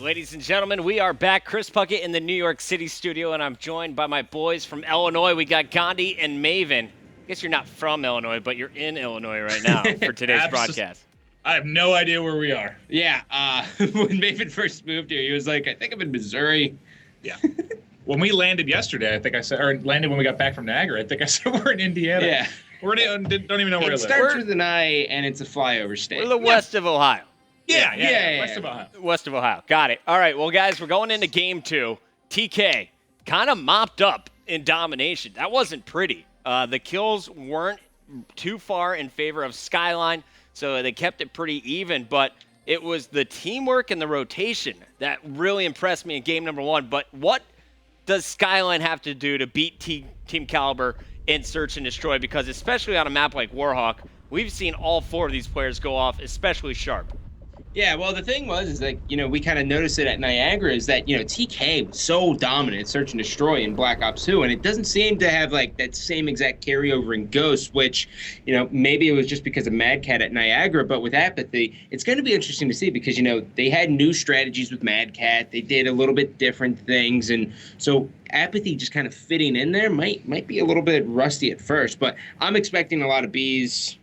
Ladies and gentlemen, we are back. Chris Puckett in the New York City studio, and I'm joined by my boys from Illinois. We got Gandhi and Maven. I guess you're not from Illinois, but you're in Illinois right now for today's broadcast. I have no idea where we are. Yeah, when Maven first moved here, he was like, I think I'm in Missouri. Yeah. When we landed yesterday, I think I said, or landed when we got back from Niagara, I think I said we're in Indiana. Yeah. Don't even know where It we starts live. with an I, and it's a flyover state. We're the west of Ohio. Yeah. West of Ohio. West of Ohio. Got it. All right, well, guys, we're going into game 2. TK kind of mopped up in domination. That wasn't pretty. The kills weren't too far in favor of Skyline, so they kept it pretty even, but it was the teamwork and the rotation that really impressed me in game number 1. But what does Skyline have to do to beat Team Kaliber in Search and Destroy? Because especially on a map like Warhawk, we've seen all 4 of these players go off especially sharp. Yeah, well, the thing is like, we kind of noticed it at Niagara is that, TK was so dominant at Search and Destroy in Black Ops 2, and it doesn't seem to have, like, that same exact carryover in Ghost, which, maybe it was just because of Mad Cat at Niagara, but with Apathy, it's going to be interesting to see because, they had new strategies with Mad Cat. They did a little bit different things, and so Apathy just kind of fitting in there might be a little bit rusty at first, but I'm expecting a lot of Bs.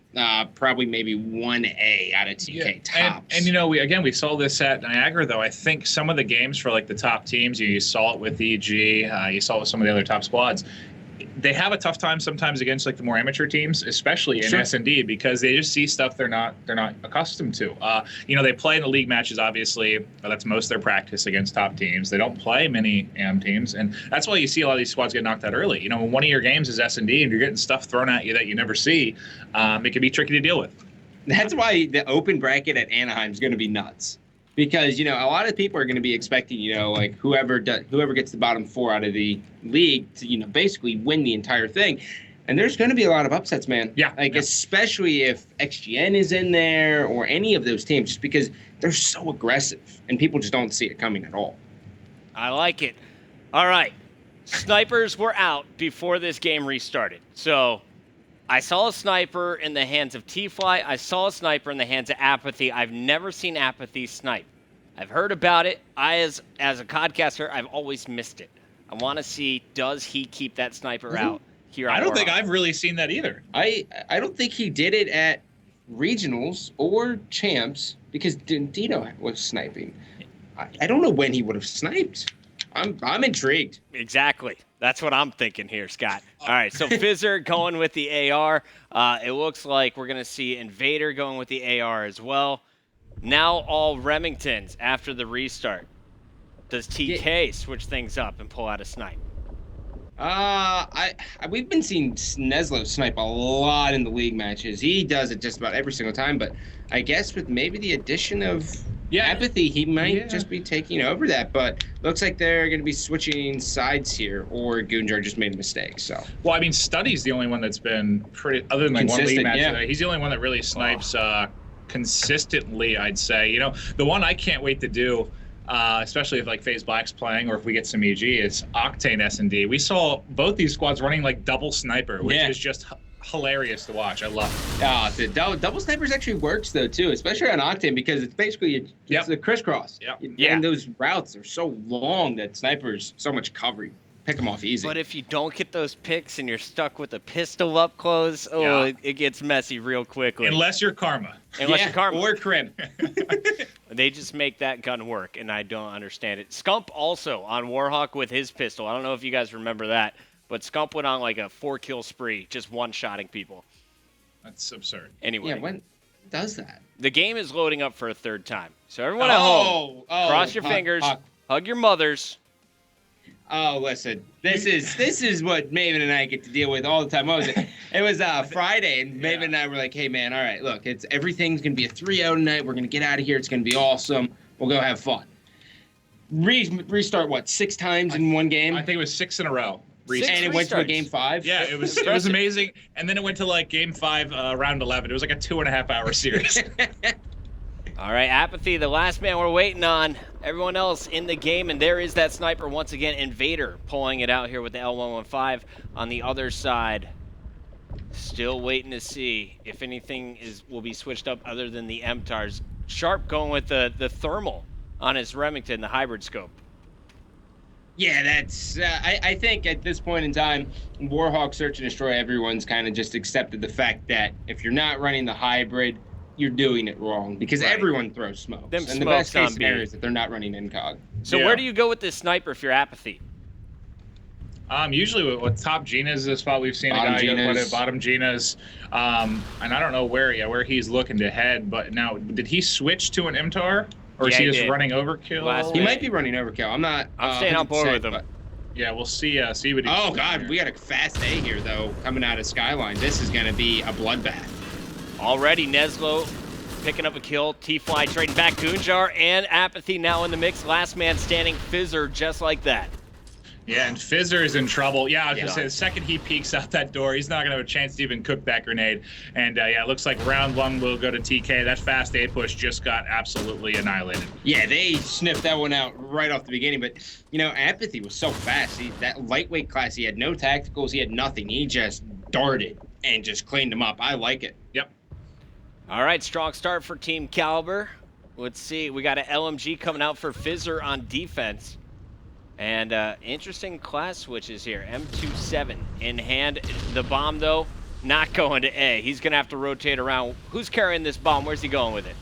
Probably maybe 1A out of TK tops. And we saw this at Niagara, though. I think some of the games for like the top teams, you saw it with EG, you saw it with some of the other top squads. They have a tough time sometimes against like the more amateur teams, especially in S&D, because they just see stuff they're not accustomed to. They play in the league matches, obviously. That's most of their practice against top teams. They don't play many AM teams, and that's why you see a lot of these squads get knocked out early. When one of your games is S&D and you're getting stuff thrown at you that you never see, it can be tricky to deal with. That's why the open bracket at Anaheim is going to be nuts. Because, a lot of people are going to be expecting, like whoever gets the bottom 4 out of the league to, basically win the entire thing. And there's going to be a lot of upsets, man. Yeah. Especially if XGN is in there or any of those teams, just because they're so aggressive and people just don't see it coming at all. I like it. All right. Snipers were out before this game restarted. So I saw a sniper in the hands of T-Fly. I saw a sniper in the hands of Apathy. I've never seen Apathy snipe. I've heard about it. As a podcaster, I've always missed it. I want to see, does he keep that sniper out here on I don't think Warhawk? I've really seen that either. I don't think he did it at regionals or champs because Dino was sniping. I don't know when he would have sniped. I'm intrigued. Exactly. That's what I'm thinking here, Scott. All right, so Fizzer going with the AR. It looks like we're going to see Invader going with the AR as well. Now all Remingtons after the restart. Does TK switch things up and pull out a snipe? We've been seeing Neslo snipe a lot in the league matches. He does it just about every single time, but I guess with maybe the addition of Apathy, he might just be taking over that. But looks like they're going to be switching sides here, or Gunjar just made a mistake. So, well, I mean, Studdy's the only one that's been pretty, other than like one league match. He's the only one that really snipes consistently, I'd say. The one I can't wait to do, especially if like FaZe Black's playing or if we get some EG, is Octane S&D. We saw both these squads running like double sniper, which is just hilarious to watch. I love it. The double snipers actually works though too, especially on Octane because it's basically it's a crisscross. And those routes are so long that snipers so much cover. Pick them off easy. But if you don't get those picks and you're stuck with a pistol up close, it gets messy real quickly. Unless you're Karma. Unless you're Karma. Or Crim. They just make that gun work, and I don't understand it. Scump also on Warhawk with his pistol. I don't know if you guys remember that, but Scump went on like a 4-kill spree, just one-shotting people. That's absurd. Anyway. Yeah, when does that? The game is loading up for a 3rd time. So everyone at home, cross your fingers, hug your mothers. Oh, listen, this is what Maven and I get to deal with all the time. What was it? It was Friday, and Maven and I were like, hey, man, all right, look, everything's going to be a 3-0 tonight. We're going to get out of here. It's going to be awesome. We'll go have fun. Restart, 6 times in one game? I think it was 6 in a row. And it went to a game 5? Yeah, it was amazing. And then it went to like game 5, round 11. It was like a 2.5-hour series. All right, Apathy, the last man we're waiting on. Everyone else in the game, and there is that sniper once again. Invader pulling it out here with the L115 on the other side. Still waiting to see if anything will be switched up other than the MTARs. Sharp going with the thermal on his Remington, the hybrid scope. Yeah, that's. I think at this point in time, Warhawk Search and Destroy, everyone's kind of just accepted the fact that if you're not running the hybrid, you're doing it wrong because everyone throws smokes. Them and the best smokes case on scenario B. is that they're not running incog. So where do you go with this sniper if you're Apathy? Usually with top Gina's is a spot we've seen Bottom a guy go Gina's. put it, bottom Gina's. And I don't know where he's looking to head, but now did he switch to an MTAR? Or is Yeah, he he just did. running overkill? Last He Yeah. might be running overkill. I'm not. I'm staying on board 100%, with him. but- Yeah, we'll see what he Oh God, we got a fast A here though, coming out of Skyline. This is gonna be a bloodbath. Already Neslo picking up a kill. T-Fly trading back. Goonjar and Apathy now in the mix. Last man standing. Fizzer just like that. Yeah, and Fizzer is in trouble. Yeah, I was Yeah. gonna say the second he peeks out that door, he's not gonna have a chance to even cook that grenade. And yeah, it looks like round one will go to TK. That fast A push just got absolutely annihilated. Yeah, they sniffed that one out right off the beginning. But you know, Apathy was so fast. That lightweight class, he had no tacticals, he had nothing. He just darted and just cleaned them up. I like it. Yep. All right, strong start for Team Kaliber. Let's see. We got an LMG coming out for Fizzer on defense. And interesting class switches here. M27 in hand. The bomb, though, not going to A. He's going to have to rotate around. Who's carrying this bomb? Where's he going with it?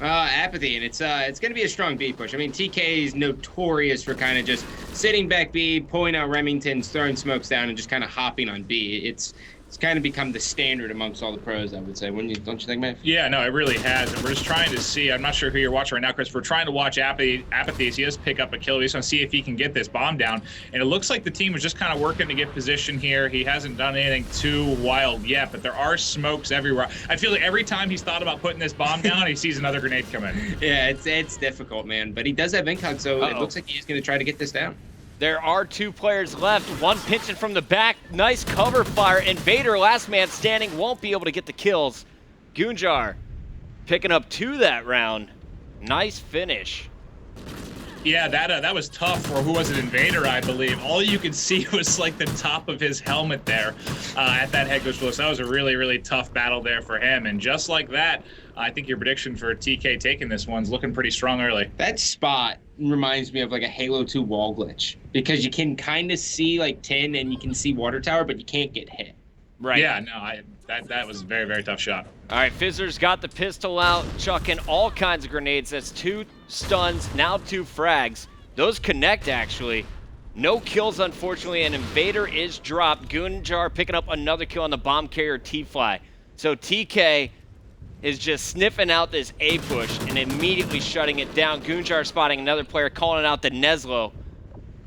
Apathy, and it's going to be a strong B push. I mean, TK is notorious for kind of just sitting back B, pulling out Remingtons, throwing smokes down, and just kind of hopping on B. It's kind of become the standard amongst all the pros, I would say. Don't you think, Mav? Yeah, no, it really has. And we're just trying to see. I'm not sure who you're watching right now, Chris. We're trying to watch Apathy. He does pick up a kill. We just want to see if he can get this bomb down. And it looks like the team is just kind of working to get position here. He hasn't done anything too wild yet, but there are smokes everywhere. I feel like every time he's thought about putting this bomb down, he sees another grenade come in. Yeah, it's difficult, man. But he does have incog, so it looks like he's going to try to get this down. There are two players left. One pinching from the back. Nice cover fire. Invader, last man standing, won't be able to get the kills. Goonjar picking up 2 that round. Nice finish. Yeah, that was tough for who was an Invader, I believe. All you could see was like the top of his helmet there at that head glitch blow. So that was a really, really tough battle there for him. And just like that, I think your prediction for TK taking this one's looking pretty strong early. That spot reminds me of like a Halo 2 wall glitch because you can kind of see like 10 and you can see water tower, but you can't get hit. Right. Yeah, no, that was a very, very tough shot. All right, Fizzer's got the pistol out, chucking all kinds of grenades. That's 2 stuns, now 2 frags. Those connect, actually. No kills, unfortunately, and Invader is dropped. Goonjar picking up another kill on the bomb carrier T-Fly. So TK is just sniffing out this A push and immediately shutting it down. Goonjar spotting another player, calling out the Neslo.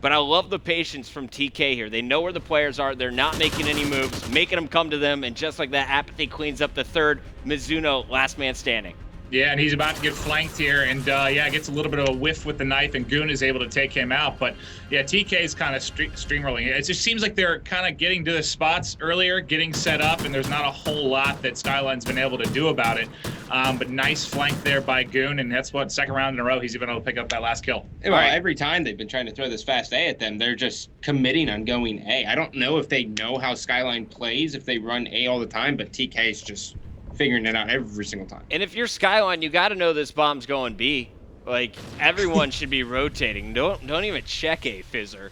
But I love the patience from TK here. They know where the players are. They're not making any moves, making them come to them. And just like that, Apathy cleans up the third. Mizuno, last man standing. Yeah, and he's about to get flanked here, and yeah, gets a little bit of a whiff with the knife, and Goon is able to take him out. But yeah, TK's kind of streamrolling. It just seems like they're kind of getting to the spots earlier, getting set up, and there's not a whole lot that Skyline's been able to do about it. But nice flank there by Goon, and that's what, second round in a row, he's even able to pick up that last kill. Well, every time they've been trying to throw this fast A at them, they're just committing on going A. I don't know if they know how Skyline plays, if they run A all the time, but TK's just figuring it out every single time. And if you're Skyline, you got to know this bomb's going B. Like, everyone should be rotating. Don't even check A, Fizzer.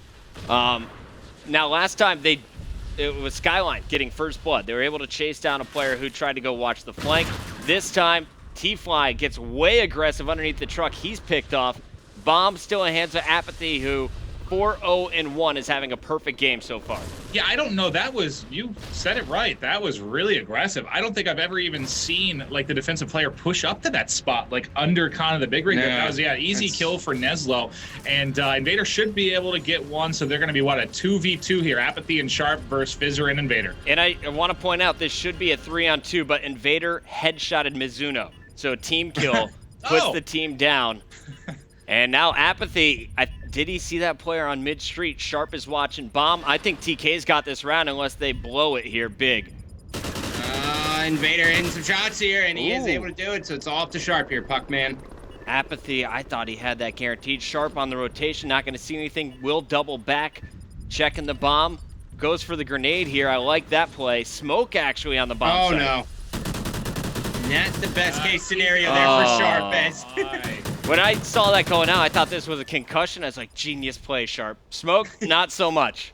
Now, last time it was Skyline getting first blood. They were able to chase down a player who tried to go watch the flank. This time, T-Fly gets way aggressive underneath the truck. He's picked off. Bomb still in hands of Apathy, who 4-0-1 is having a perfect game so far. Yeah, I don't know. You said it right. That was really aggressive. I don't think I've ever even seen like the defensive player push up to that spot, like under kind of the big ring. No, that was easy kill for Neslo, and Invader should be able to get one. So they're going to be a 2v2 here. Apathy and Sharp versus Fizzer and Invader. And I want to point out this should be a 3-on-2, but Invader headshotted Mizuno, so team kill puts the team down. And now Apathy, did he see that player on mid-street? Sharp is watching bomb. I think TK's got this round unless they blow it here big. Invader in some shots here, and he is able to do it, so it's all up to Sharp here, Puck man. Apathy, I thought he had that guaranteed. Sharp on the rotation, not going to see anything. Will double back, checking the bomb. Goes for the grenade here. I like that play. Smoke actually on the bomb site. No. Not the best case scenario there for Sharp, as When I saw that going out, I thought this was a concussion. I was like, genius play, Sharp. Smoke, not so much.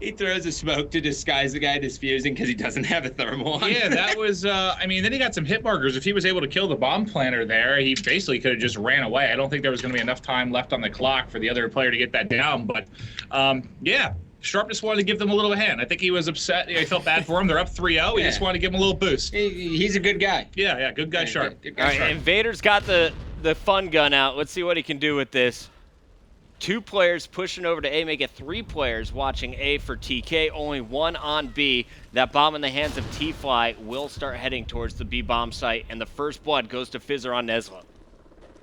He throws a smoke to disguise the guy disfusing because he doesn't have a thermal on. Yeah, that was, I mean, then he got some hit markers. If he was able to kill the bomb planter there, he basically could have just ran away. I don't think there was going to be enough time left on the clock for the other player to get that down. But, yeah, Sharp just wanted to give them a little hand. I think he was upset. He felt bad for him. They're up 3-0. He just wanted to give him a little boost. He's a good guy. Yeah, good guy, Sharp. Good guy, All right, Sharp. Invader's got the fun gun out. Let's see what he can do with this. 2 players pushing over to A, make it 3 players watching A for TK. Only 1 on B. That bomb in the hands of T-Fly will start heading towards the B bomb site, and the first blood goes to Fizzer on Neslo.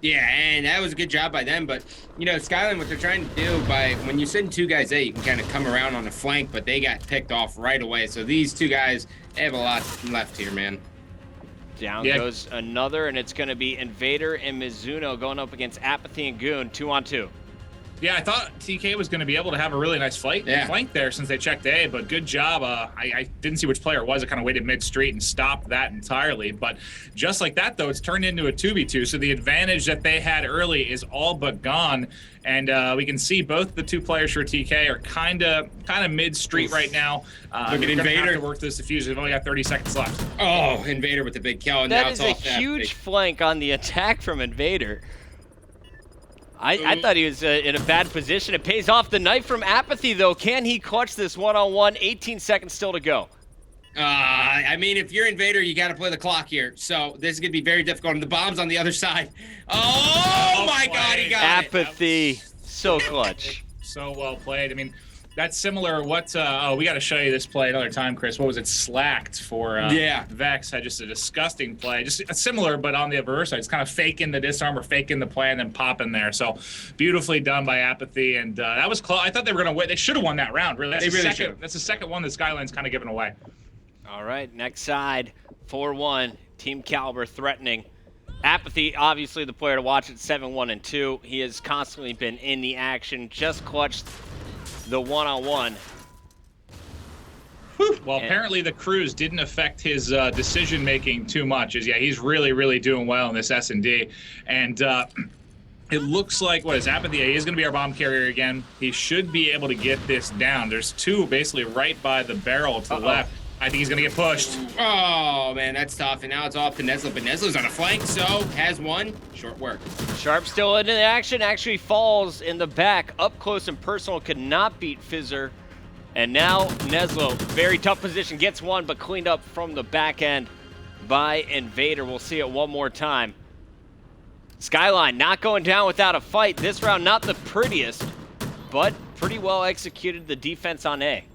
Yeah, and that was a good job by them. But, you know, Skyline, what they're trying to do when you send 2 guys A, you can kind of come around on the flank, but they got picked off right away. So these 2 guys, they have a lot left here, man. Down goes another, and it's going to be Invader and Mizuno going up against Apathy and Goon, 2-on-2. Yeah, I thought TK was going to be able to have a really nice flank there since they checked A, but good job. I didn't see which player it was. It kind of waited mid-street and stopped that entirely. But just like that, though, it's turned into a 2v2. So the advantage that they had early is all but gone. And we can see both the 2 players for TK are kind of mid-street right now. Look at Invader. Have to work this diffuser. They've only got 30 seconds left. Oh, Invader with the big kill. And That now is it's a off huge flank on the attack from Invader. I thought he was in a bad position. It pays off. The knife from Apathy, though. Can he clutch this one-on-one? 18 seconds still to go. I mean, if you're Invader, you got to play the clock here. So this is going to be very difficult. And the bomb's on the other side. Oh my God, he got Apathy. So clutch. So well played. I mean, that's similar. We got to show you this play another time, Chris. What was it? Slacked for Vex had just a disgusting play. Just similar, but on the reverse side. It's kind of faking the disarm or faking the play and then popping there. So beautifully done by Apathy. And that was close. I thought they were going to win. They should have won that round, really. That's the second one that Skyline's kind of given away. All right, next side, 4-1. Team Kaliber threatening. Apathy, obviously the player to watch at 7-1-2. He has constantly been in the action, just clutched the one-on-one. Well, apparently the cruise didn't affect his decision-making too much. He's really, really doing well in this S&D. And it looks like, Apathy? He is going to be our bomb carrier again. He should be able to get this down. There's 2 basically right by the barrel to the left. I think he's going to get pushed. Oh, man, that's tough. And now it's off to Neslo. But Neslo's on a flank, so has 1. Short work. Sharp still in the action. Actually falls in the back. Up close and personal. Could not beat Fizzer. And now Neslo, very tough position. Gets 1, but cleaned up from the back end by Invader. We'll see it one more time. Skyline not going down without a fight. This round not the prettiest, but pretty well executed the defense on A.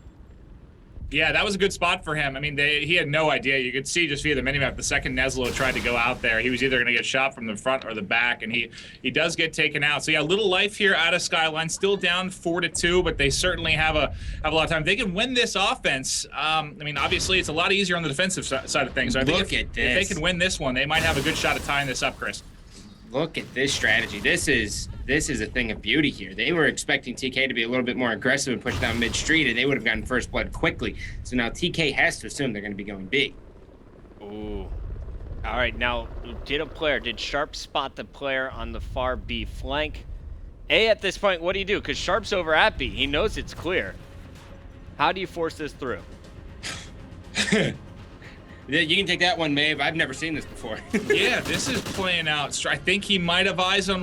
Yeah, that was a good spot for him. I mean, he had no idea. You could see just via the minimap, the second Neslo tried to go out there, he was either going to get shot from the front or the back, and he does get taken out. So, yeah, a little life here out of Skyline. Still down 4-2, but they certainly have a lot of time. They can win this offense. I mean, obviously, it's a lot easier on the defensive side of things. So I think if they can win this one, they might have a good shot at tying this up, Chris. Look at this strategy. This is a thing of beauty here. They were expecting TK to be a little bit more aggressive and push down mid-street, and they would have gotten first blood quickly. So now TK has to assume they're going to be going B. Ooh. All right, now, did Sharp spot the player on the far B flank? A, at this point, what do you do? Because Sharp's over at B. He knows it's clear. How do you force this through? You can take that one, Maeve. I've never seen this before. Yeah, this is playing out. I think he might have eyes on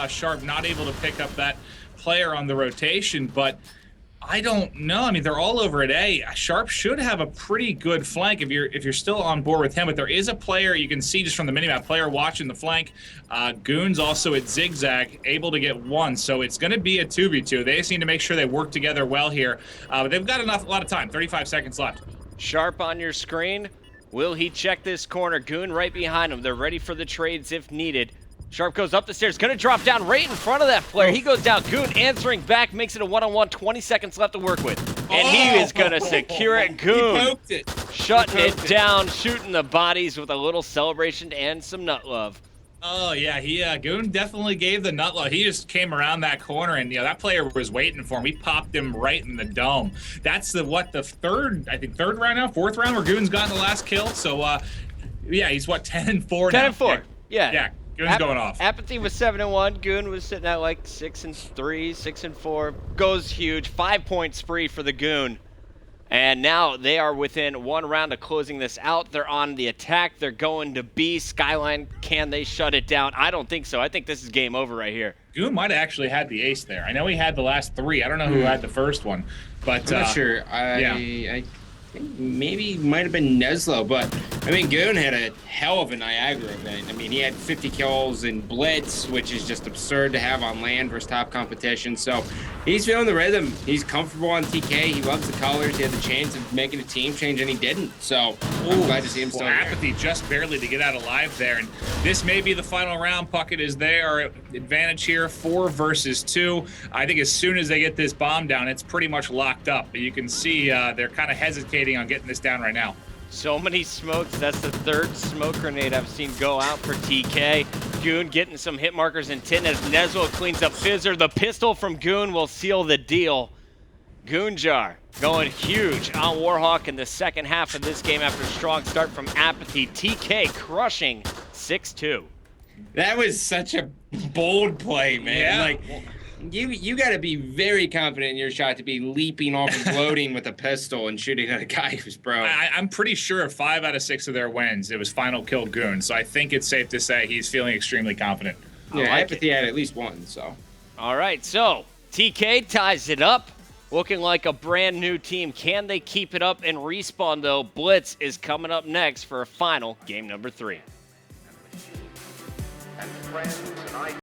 Sharp, not able to pick up that player on the rotation, but I don't know. I mean, they're all over at A. Sharp should have a pretty good flank if you're still on board with him, but there is a player you can see just from the minimap, player watching the flank. Goon's also at Zigzag, able to get 1, so it's going to be a 2v2. They just need to make sure they work together well here, but they've got a lot of time, 35 seconds left. Sharp on your screen. Will he check this corner? Goon right behind him. They're ready for the trades if needed. Sharp goes up the stairs. Going to drop down right in front of that player. He goes down. Goon answering back. Makes it a one-on-one. 20 seconds left to work with. And he is going to secure it. Goon He poked it. shutting it down. Shooting the bodies with a little celebration and some nut love. Oh, yeah, Goon definitely gave the nut love. He just came around that corner, and that player was waiting for him. He popped him right in the dome. That's the third round now, 4th round where Goon's gotten the last kill. So, yeah, he's 10-4 now. 10-4. Yeah. Goon's going off. Apathy was 7-1. Goon was sitting at like 6-3, 6-4. Goes huge. 5-point spree for the Goon. And now they are within one round of closing this out. They're on the attack. They're going to B. Skyline, can they shut it down? I don't think so. I think this is game over right here. Goon might have actually had the ace there. I know he had the last 3. I don't know who had the first one. But I'm not sure. I think maybe might have been Neslo, but I mean, Goon had a hell of a Niagara event. I mean, he had 50 kills in Blitz, which is just absurd to have on land versus top competition. So he's feeling the rhythm. He's comfortable on TK. He loves the colors. He had the chance of making a team change, and he didn't. So I'm glad to see him still there. Apathy just barely to get out alive there. And this may be the final round. Puckett is their advantage here, 4 versus 2. I think as soon as they get this bomb down, it's pretty much locked up. But you can see they're kind of hesitating on getting this down right now. So many smokes. That's the 3rd smoke grenade I've seen go out for TK. Goon getting some hit markers in 10 as Nezlo cleans up Fizzer. The pistol from Goon will seal the deal. Goonjar going huge on Warhawk in the second half of this game after a strong start from Apathy. TK crushing 6-2. That was such a bold play, man. Yeah. Like, you got to be very confident in your shot to be leaping off and floating with a pistol and shooting at a guy who's broke. I'm pretty sure 5 out of 6 of their wins, it was final kill Goon. So I think it's safe to say he's feeling extremely confident. Yeah, like Apathy had at least one, so. All right, so TK ties it up. Looking like a brand new team. Can they keep it up and respawn, though? Blitz is coming up next for a final game number 3.